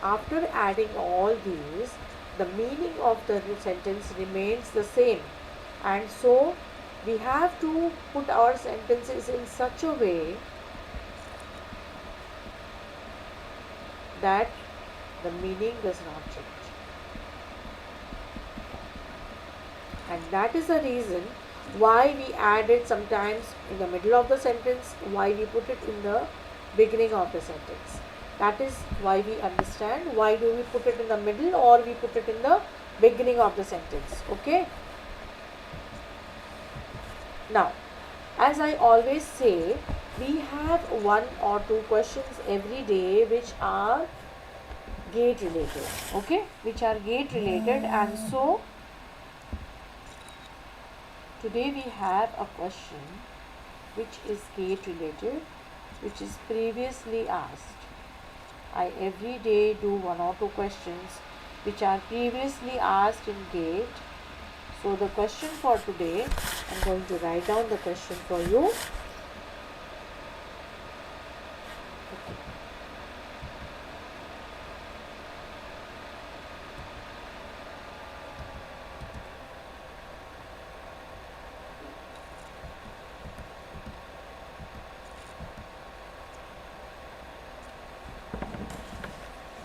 after adding all these, the meaning of the sentence remains the same, and so we have to put our sentences in such a way that the meaning does not change. And that is the reason why we add it sometimes in the middle of the sentence, why we put it in the beginning of the sentence. That is why we understand why do we put it in the middle or we put it in the beginning of the sentence. Okay. Now, as I always say, we have 1 or 2 questions every day which are gate related. Okay, which are gate related, and so today we have a question which is gate related, which is previously asked. I every day do 1 or 2 questions which are previously asked in gate. So the question for today, I'm going to write down the question for you.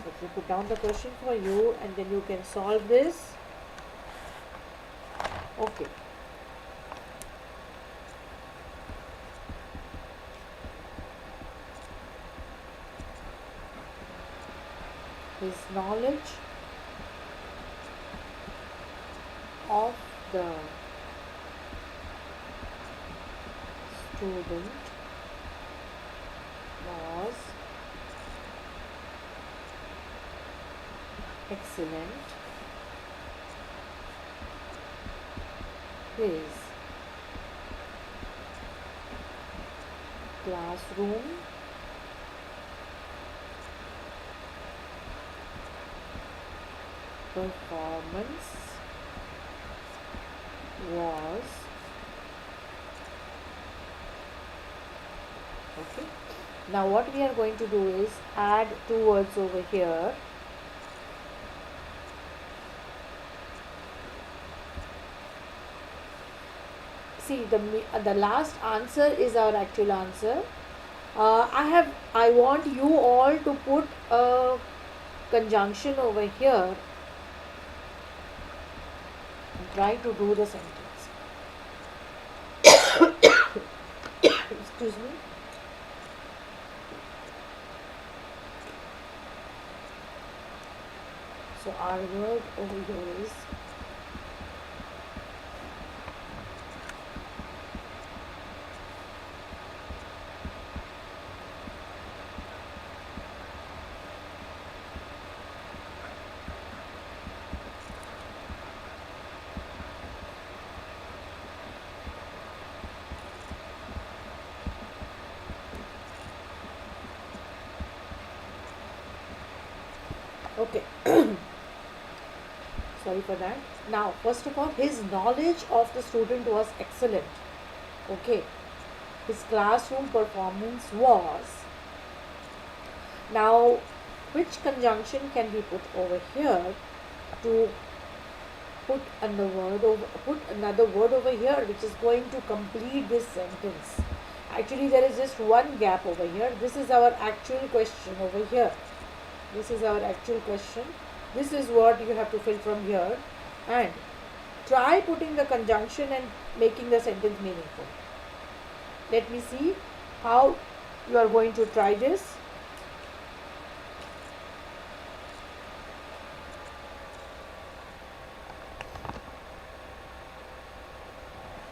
Let me put down the question for you and then you can solve this. Okay. His knowledge of the student was excellent. His classroom performance was okay. Now what we are going to do is add two words over here. See, the last answer is our actual answer. I want you all to put a conjunction over here and try to do the sentence. Excuse me. So our word over here is okay. Sorry for that. Now, first of all, his knowledge of the student was excellent. Okay. His classroom performance was. Now, which conjunction can we put over here to put another word over here which is going to complete this sentence? Actually, there is just one gap over here. This is our actual question over here. This is our actual question. This is what you have to fill from here, and try putting the conjunction and making the sentence meaningful. Let me see how you are going to try this.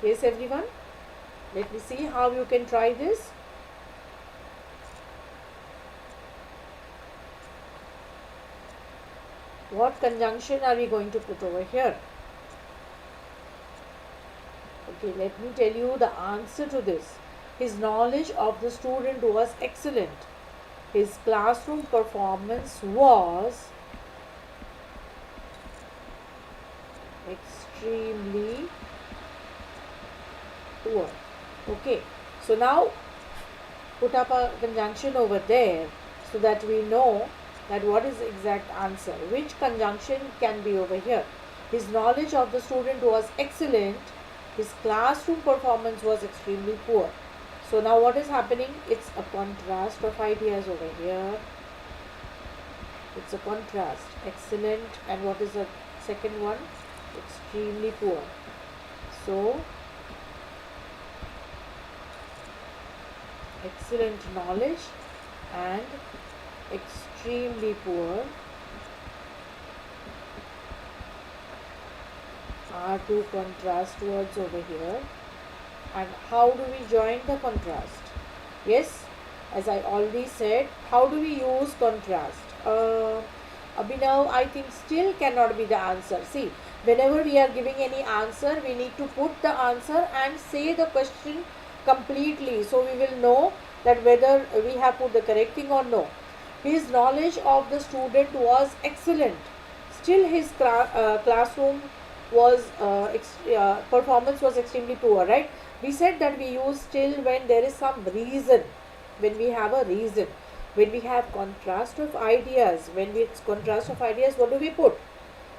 Yes, everyone? Let me see how you can try this. What conjunction are we going to put over here? Okay, let me tell you the answer to this. His knowledge of the student was excellent. His classroom performance was extremely poor. Okay, so now put up a conjunction over there so that we know that what is the exact answer. Which conjunction can be over here? His knowledge of the student was excellent. His classroom performance was extremely poor. So now what is happening? It's a contrast of ideas over here. It's a contrast. Excellent. And what is the second one? Extremely poor. So excellent knowledge and extremely poor are two contrast words over here. And how do we join the contrast? Yes, as I already said, how do we use contrast? Abhinav, I think still cannot be the answer. See, whenever we are giving any answer, we need to put the answer and say the question completely, so we will know that whether we have put the correct thing or no. His knowledge of the student was excellent. Still his classroom was performance was extremely poor, right? We said that we use still when there is some reason, when we have a reason, when we have contrast of ideas. When it's contrast of ideas, what do we put?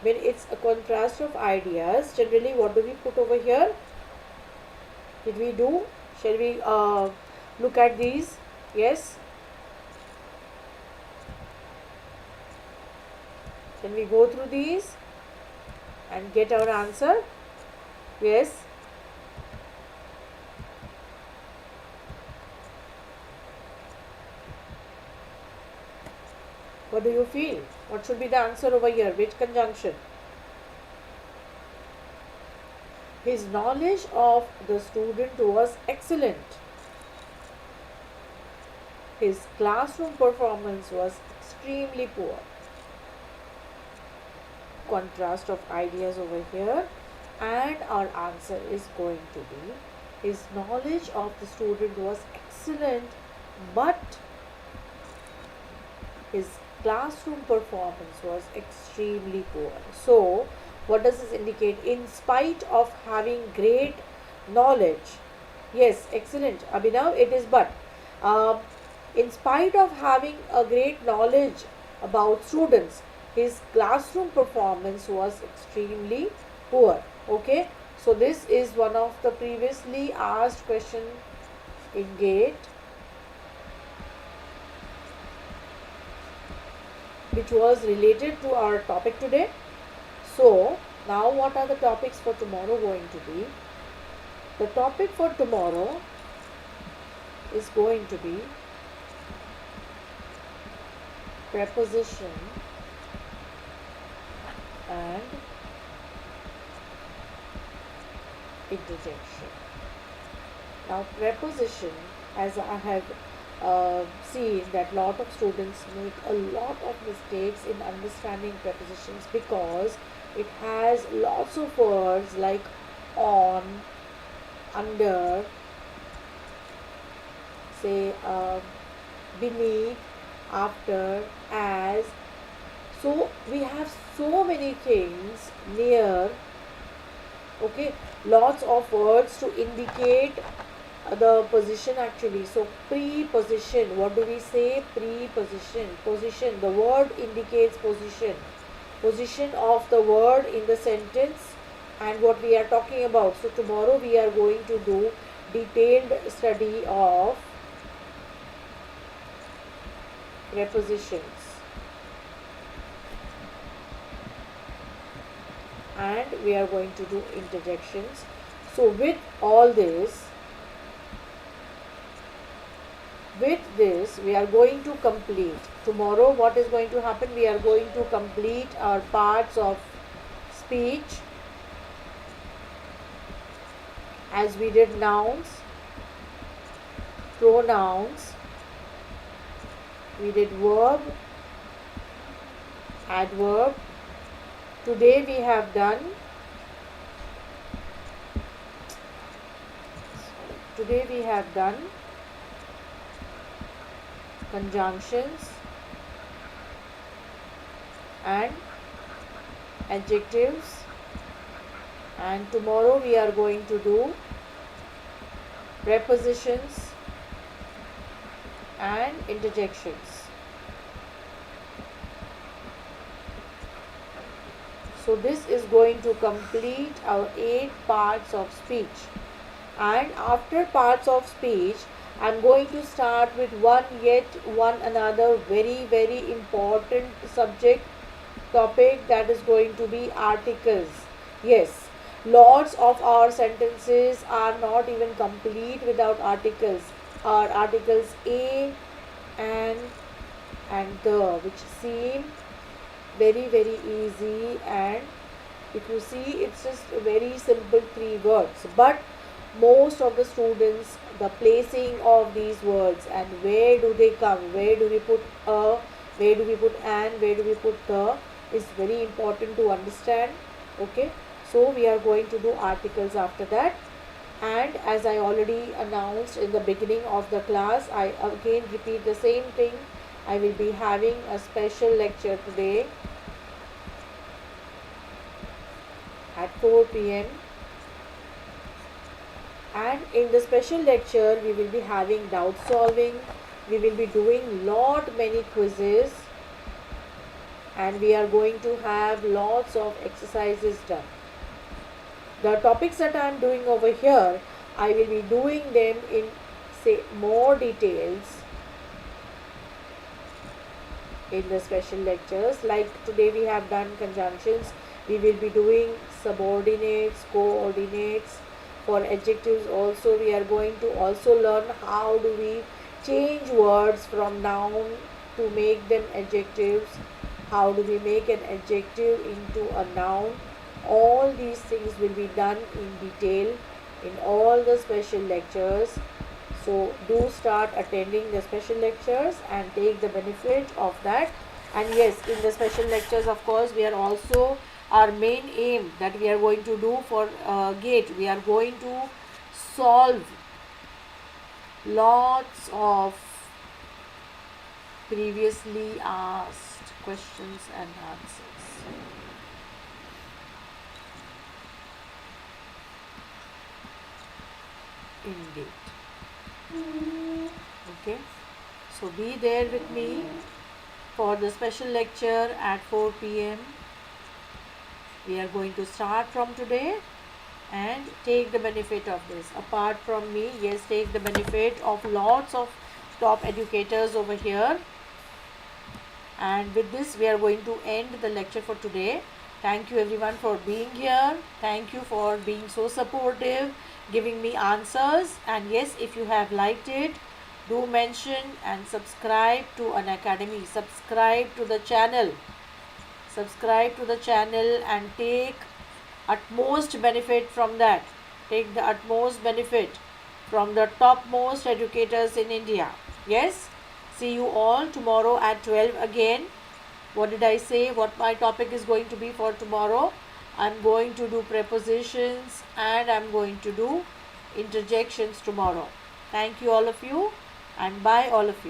When it's a contrast of ideas, generally what do we put over here? Did we do? Shall we look at these? Yes. Can we go through these and get our answer? Yes. What do you feel? What should be the answer over here? Which conjunction? His knowledge of the student was excellent. His classroom performance was extremely poor. contrast of ideas over here, and our answer is going to be his knowledge of the student was excellent, but his classroom performance was extremely poor. So, what does this indicate? In spite of having great knowledge, yes, excellent, Abhinav, it is but. Um, in spite of having a great knowledge about students, his classroom performance was extremely poor. Okay, so this is one of the previously asked question in GATE, which was related to our topic today. So, now what are the topics for tomorrow going to be? The topic for tomorrow is going to be preposition and interjection. Now, preposition, as I have seen that lot of students make a lot of mistakes in understanding prepositions because it has lots of words like on, under, say beneath, after, as. So we have so many things near. Okay, lots of words to indicate the position actually. So preposition, what do we say? Preposition, position, the word indicates position of the word in the sentence and what we are talking about. So tomorrow we are going to do detailed study of prepositions, and we are going to do interjections. So with this we are going to complete tomorrow. What is going to happen? We are going to complete our parts of speech, as we did nouns, pronouns, we did verb, adverb. Today we have done conjunctions and adjectives, and tomorrow we are going to do prepositions and interjections. So this is going to complete our 8 parts of speech, and after parts of speech I am going to start with one another very important subject topic, that is going to be articles. Yes, lots of our sentences are not even complete without articles. Our articles a and the, which seem very easy, and if you see it's just a very simple 3 words, but most of the students, the placing of these words and where do they come, where do we put a, where do we put an, where do we put the, is very important to understand. Okay, so we are going to do articles after that, and as I already announced in the beginning of the class, I again repeat the same thing. I will be having a special lecture today at 4 p.m. and in the special lecture we will be having doubt solving, we will be doing many quizzes, and we are going to have lots of exercises done. The topics that I am doing over here, I will be doing them in more details in the special lectures. Like today we have done conjunctions, we will be doing subordinates, coordinates. For adjectives also we are going to also learn how do we change words from noun to make them adjectives, how do we make an adjective into a noun. All these things will be done in detail in all the special lectures. So do start attending the special lectures and take the benefit of that. And yes, in the special lectures of course we are also our main aim that we are going to do for GATE. We are going to solve lots of previously asked questions and answers. In GATE. Okay, so be there with me for the special lecture at 4 p.m. We are going to start from today and take the benefit of this. Apart from me, yes, take the benefit of lots of top educators over here. And with this, we are going to end the lecture for today. Thank you everyone for being here. Thank you for being so supportive, giving me answers. And yes, if you have liked it, do mention and subscribe to Unacademy. Subscribe to the channel. Subscribe to the channel and take utmost benefit from that. Take the utmost benefit from the topmost educators in India. Yes? See you all tomorrow at 12 again. What did I say? What my topic is going to be for tomorrow? I'm going to do prepositions and I'm going to do interjections tomorrow. Thank you all of you and bye all of you.